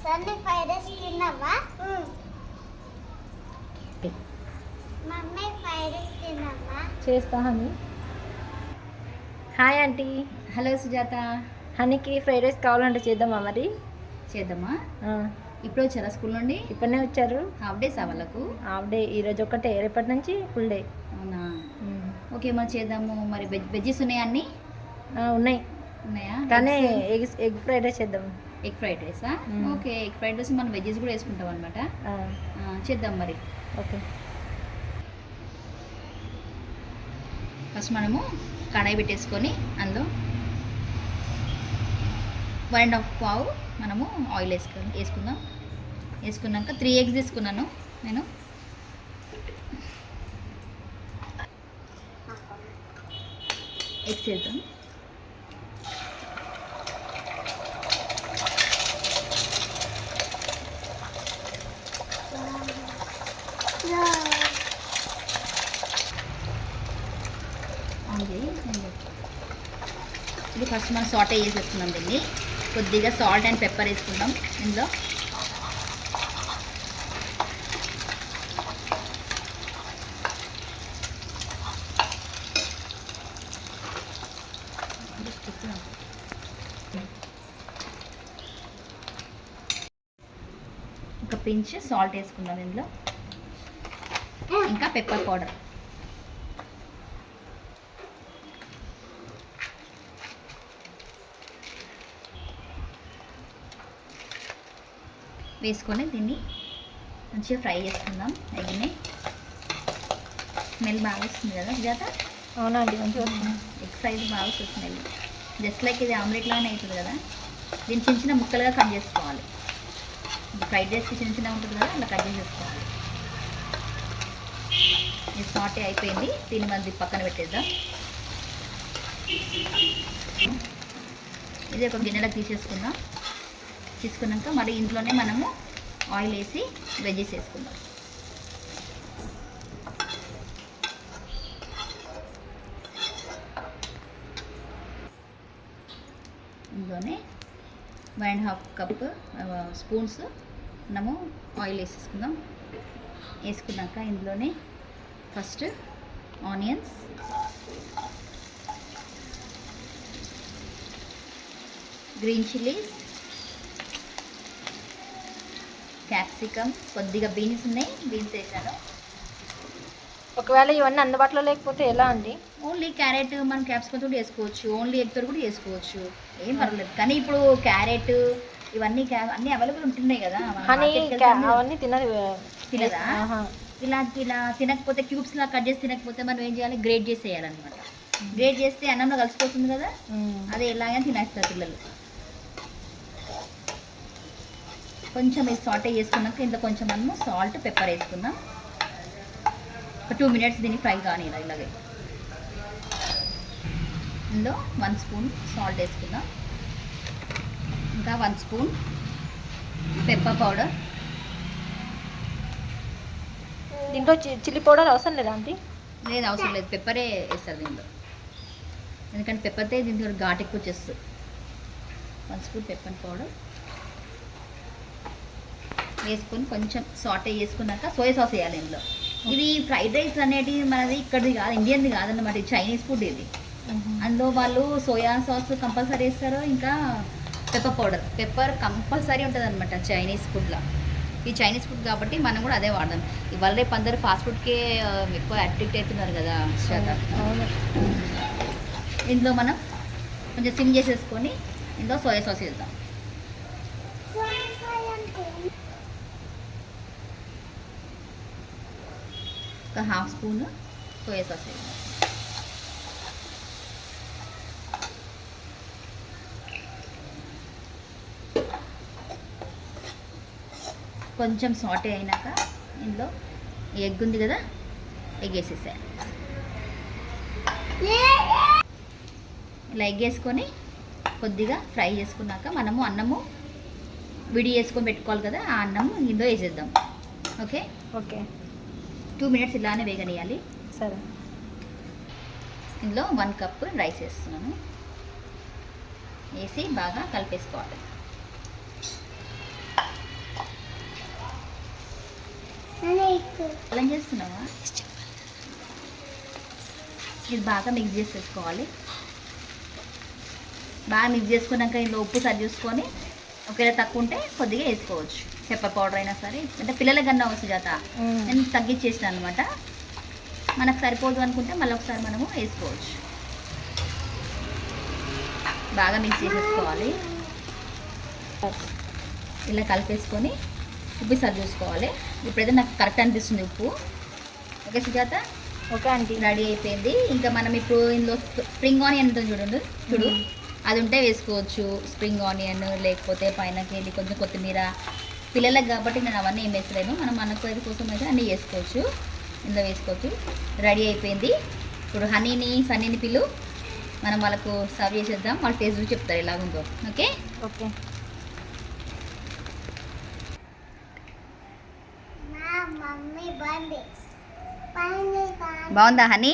Sunny fried rice తిన్నావా? Mummy fried rice తిన్నావా? చేస్తా honey. Hi aunty. Hello Sujatha. హనీకి ఫ్రైడ్ రైస్ కావాలంటే చేద్దామా మరి? చేద్దామా? ఇప్పుడు వచ్చారా స్కూల్ నుండి? ఇప్పుడే వచ్చారు. హాఫ్ డేస్ వాళ్ళకు? హాఫ్ డే, ఈరోజు ఒకటే, రేపటి నుంచి ఫుల్ డే. అవునా? ఓకే, మరి చేద్దాము. మరి వెజ్జెస్ ఉన్నాయా అన్నీ? ఉన్నాయా? కానీ ఎగ్ ఫ్రైడ్ రైస్ చేద్దాం. ఎగ్ ఫ్రైడ్ రైసా? ఓకే, ఎగ్ ఫ్రైడ్ రైస్ మనం వెజ్జెస్ కూడా వేసుకుంటాం అనమాట. చేద్దాం మరి. ఓకే, ఫస్ట్ మనము కడాయి పెట్టేసుకొని అందులో 1.5 పావు మనము ఆయిల్ వేసుకుందాం. వేసుకున్నాక 3 ఎగ్స్ తీసుకున్నాను నేను. ఎగ్స్ వేద్దాం. ఇది ఫస్ట్ మనం సాటే చేసేసుకున్నాం. దీన్ని కొద్దిగా సాల్ట్ అండ్ పెప్పర్ వేసుకుందాం ఇందులో. ఒక పించ్ సాల్ట్ వేసుకుందాం ఇందులో, ఇంకా పెప్పర్ పౌడర్. వేసుకొని దీన్ని మంచిగా ఫ్రై చేసుకుందాం. ఎగ్ని స్మెల్ బాగా వస్తుంది కదా సుజాత? అవునండి, మంచిగా వస్తుంది. ఎగ్ ఫ్రై బాగా వస్తుంది స్మెల్. జస్ట్ లైక్ ఇది ఆమ్లెట్ లాగానే అవుతుంది కదా. దీన్ని చిన్న చిన్న ముక్కలుగా కట్ చేసుకోవాలి. ఫ్రైడ్ రైస్కి చిన్న చిన్న ఉంటుంది కదా, అలా కట్ చేసేసుకోవాలి. ఇది సాటే అయిపోయింది. దీన్ని మనం పక్కన పెట్టేద్దాం. ఇది ఒక గిన్నెలకు తీసేసుకుందాం. తీసుకున్నాక మరి ఇంట్లోనే మనము ఆయిల్ వేసి వెజ్జెస్ వేసుకుందాం. ఇందులోనే 1.5 కప్ స్పూన్స్ మనము ఆయిల్ వేసేసుకుందాం. వేసుకున్నాక ఇందులోనే first onions, green chillies, capsicum, కొద్దిగా బీన్స్ ఉన్నాయి, బీన్స్ వేసాను. ఒకవేళ ఇవన్నీ అందుబాటులో లేకపోతే ఎలా అండి? ఓన్లీ క్యారెట్ మనం క్యాప్సికమ్ తోటి వేసుకోవచ్చు, ఓన్లీ ఎగ్ తోటి కూడా వేసుకోవచ్చు, ఏం పర్వాలేదు. కానీ ఇప్పుడు క్యారెట్ ఇవన్నీ అన్నీ అవైలబుల్ ఉంటున్నాయి కదా. అవన్నీ తినదా? ఇలా తినకపోతే క్యూబ్స్ లా కట్ చేసి తినకపోతే మనం ఏం చేయాలి? గ్రేట్ చేసి వేయాలన్నమాట. గ్రేట్ చేస్తే అన్నంలో కలిసిపోతుంది కదా, అదే ఎలాగైనా తినేస్తారు పిల్లలు. కొంచెం ఇది సాటే చేసుకున్నాక ఇంట్లో కొంచెం మనము సాల్ట్ పెప్పర్ వేసుకుందాం. ఒక 2 మినిట్స్ దీన్ని ఫ్రై కానీ ఇలాగే. ఇందులో 1 స్పూన్ సాల్ట్ వేసుకుందాం. ఇంకా 1 స్పూన్ పెప్పర్ పౌడర్. దీంట్లో చిల్లీ పౌడర్ అవసరం లేదా అండి? లేదు, అవసరం లేదు. పెప్పరే వేస్తారు దీంట్లో, ఎందుకంటే పెప్పర్తే దీంట్లో ఘాటు ఎక్కువ వచ్చేస్తుంది. 1 స్పూన్ పెప్పర్ పౌడర్ వేసుకొని కొంచెం సాటే చేసుకున్నాక సోయా సాస్ వేయాలి ఇందులో. ఇది ఫ్రైడ్ రైస్ అనేది మనది ఇక్కడిది కాదు, ఇండియన్ది కాదన్నమాట, ఇది చైనీస్ ఫుడ్ ఇది. అందులో వాళ్ళు సోయా సాస్ కంపల్సరీ వేస్తారు, ఇంకా పెప్పర్ కంపల్సరీ ఉంటుంది అనమాట చైనీస్ ఫుడ్లో. ఈ చైనీస్ ఫుడ్ కాబట్టి మనం కూడా అదే వాడదాం. ఇవాళ రేపు అందరూ ఫాస్ట్ ఫుడ్కే ఎక్కువ అట్రాక్ట్ అవుతున్నారు కదా శ్వేత. ఇందులో మనం కొంచెం సిమ్ చేసేసుకొని ఇందులో సోయా సాస్ వేద్దాం. ఒక 1/2 స్పూన్ సోయా సాస్ వేద్దాం. కొంచెం సాటే అయినాక ఇందులో ఎగ్ ఉంది కదా, ఎగ్ వేసేసాను. ఇలా ఎగ్ వేసుకొని కొద్దిగా ఫ్రై చేసుకున్నాక మనము అన్నము విడి వేసుకొని పెట్టుకోవాలి కదా, ఆ అన్నము ఇందులో వేసేద్దాం. ఓకే ఓకే 2 మినిట్స్ ఇలానే వేగనియాలి. సరే. ఇందులో 1 కప్ రైస్ వేస్తున్నాను. వేసి బాగా కలిపేసుకోవాలి. అలా చేస్తున్నావా? ఇది బాగా మిక్స్ చేసేసుకోవాలి. బాగా మిక్స్ చేసుకున్నాక ఇందులో ఉప్పు సరి చూసుకొని ఒకవేళ తక్కువ ఉంటే కొద్దిగా వేసుకోవచ్చు. పెప్పర్ పౌడర్ అయినా సరే, అంటే పిల్లలకి కన్నా సుజాత నేను తగ్గించేసాను అనమాట. మనకు సరిపోదు అనుకుంటే మళ్ళీ ఒకసారి మనము వేసుకోవచ్చు. బాగా మిక్స్ చేసేసుకోవాలి. ఇలా కలిపేసుకొని ఉప్పు సరి చూసుకోవాలి. ఇప్పుడైతే నాకు కరెక్ట్ అనిపిస్తుంది ఉప్పు. Okay Sujatha, okay aunty. Ready అయిపోయింది. ఇంకా మనం ఇప్పుడు ఇందులో స్ప్రింగ్ ఆనియన్ ఉంటుంది చూడు, అది ఉంటే వేసుకోవచ్చు. స్ప్రింగ్ ఆనియన్, లేకపోతే పైనకి వెళ్ళి కొంచెం కొత్తిమీర. పిల్లలకు కాబట్టి నేను అవన్నీ ఏం వేసలేను. మనం మన కోసం అయితే అన్నీ వేసుకోవచ్చు, ఇందులో వేసుకోవచ్చు. రెడీ అయిపోయింది. ఇప్పుడు సన్నీని పిల్లు, మనం వాళ్ళకు సర్వ్ చేసేద్దాం. వాళ్ళ టేస్ట్ చూసి చెప్తారు ఎలాగుందో. Okay okay. మా మమ్మీ బండి బాగుందా హనీ?